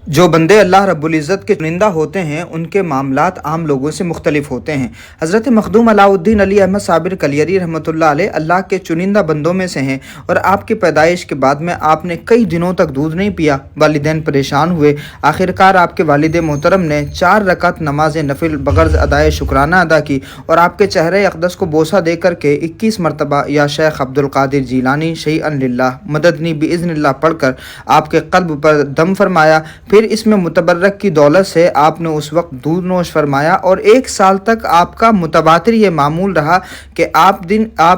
جو بندے اللہ رب العزت کے چنندہ ہوتے ہیں ان کے معاملات عام لوگوں سے مختلف ہوتے ہیں۔ حضرت مخدوم علاء الدین علی احمد صابر کلیری رحمۃ اللہ علیہ اللہ کے چنندہ بندوں میں سے ہیں، اور آپ کی پیدائش کے بعد میں آپ نے کئی دنوں تک دودھ نہیں پیا۔ والدین پریشان ہوئے، آخرکار آپ کے والد محترم نے 4 رکعت نماز نفل بغرض ادائے شکرانہ ادا کی، اور آپ کے چہرے اقدس کو بوسہ دے کر کے 21 مرتبہ یا شیخ عبد القادر جیلانی شیئا للہ مددنی باذن اللہ پڑھ کر آپ کے قلب پر دم فرمایا۔ پھر اس میں متبرک کی دولت سے آپ نے اس وقت دودھ نوش فرمایا، اور 1 سال تک آپ کا متواتر یہ معمول رہا کہ آپ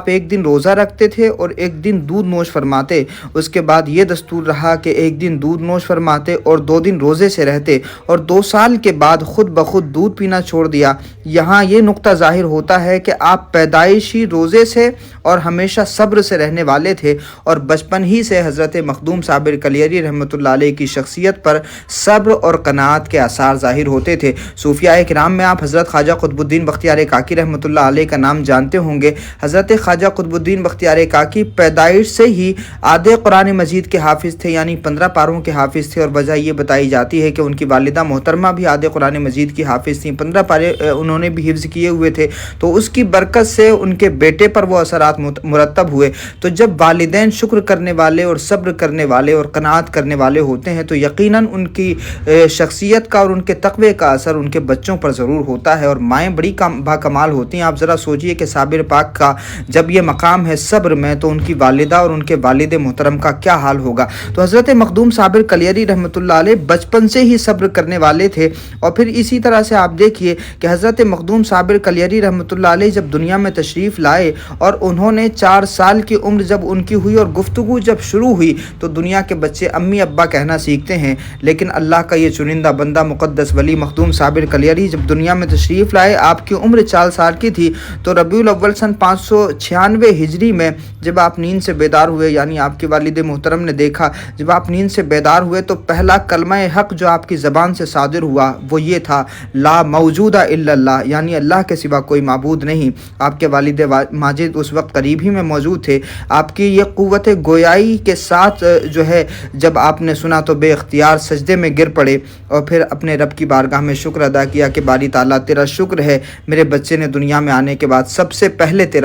ایک دن روزہ رکھتے تھے اور ایک دن دودھ نوش فرماتے۔ اس کے بعد یہ دستور رہا کہ ایک دن دودھ نوش فرماتے اور 2 دن روزے سے رہتے، اور 2 سال کے بعد خود بخود دودھ پینا چھوڑ دیا۔ یہاں یہ نقطہ ظاہر ہوتا ہے کہ آپ پیدائشی روزے سے اور ہمیشہ صبر سے رہنے والے تھے، اور بچپن ہی سے حضرت مخدوم صابر کلیری رحمۃ اللہ علیہ کی شخصیت پر صبر اور قناعت کے آثار ظاہر ہوتے تھے۔ صوفیاء کرام میں آپ حضرت خواجہ قطب الدین بختیار کاکی رحمۃ اللہ علیہ کا نام جانتے ہوں گے۔ حضرت خواجہ قطب الدین بختیار کاکی پیدائش سے ہی آدھے قرآن مجید کے حافظ تھے، یعنی 15 پاروں کے حافظ تھے، اور وجہ یہ بتائی جاتی ہے کہ ان کی والدہ محترمہ بھی آدھے قرآن مجید کی حافظ تھیں، 15 پارے انہوں نے بھی حفظ کیے ہوئے تھے، تو اس کی برکت سے ان کے بیٹے پر وہ اثرات مرتب ہوئے۔ تو جب والدین شکر کرنے والے اور صبر کرنے والے اور قناعت کرنے والے ہوتے ہیں تو یقیناً ان کی شخصیت کا اور ان کے تقوی کا اثر ان کے بچوں پر ضرور ہوتا ہے، اور مائیں بڑی باکمال ہوتی ہیں۔ آپ ذرا سوچئے کہ صابر پاک کا جب یہ مقام ہے صبر میں، تو ان کی والدہ اور ان کے والد محترم کا کیا حال ہوگا۔ تو حضرت مخدوم صابر کلیری رحمۃ اللہ علیہ بچپن سے ہی صبر کرنے والے تھے، اور پھر اسی طرح سے آپ دیکھیے کہ حضرت مخدوم صابر کلیری رحمۃ اللہ علیہ جب دنیا میں تشریف لائے اور انہوں نے 4 سال کی عمر جب ان کی ہوئی اور گفتگو جب شروع ہوئی، تو دنیا کے بچے امی ابا کہنا سیکھتے ہیں، لیکن اللہ کا یہ چنندہ بندہ مقدس ولی مخدوم صابر کلیری جب دنیا میں تشریف لائے، آپ کی عمر 4 سال کی تھی، تو ربیع الاول سن 596 ہجری میں جب آپ نیند سے بیدار ہوئے، یعنی آپ کے والد محترم نے دیکھا جب آپ نیند سے بیدار ہوئے تو پہلا کلمہ حق جو آپ کی زبان سے صادر ہوا وہ یہ تھا، لا موجود الا اللہ، یعنی اللہ کے سوا کوئی معبود نہیں۔ آپ کے والد ماجد اس وقت قریب ہی میں موجود تھے۔ آپ کی یہ قوت گویائی کے ساتھ جو ہے جب آپ نے سنا تو بے اختیار سجدے میں گر پڑے، اور پھر اپنے رب کی بارگاہ میں شکر ادا کیا کہ باری تعالیٰ تیرا شکر ہے، میرے بچے نے دنیا میں آنے کے بعد سب سے پہلے تیرا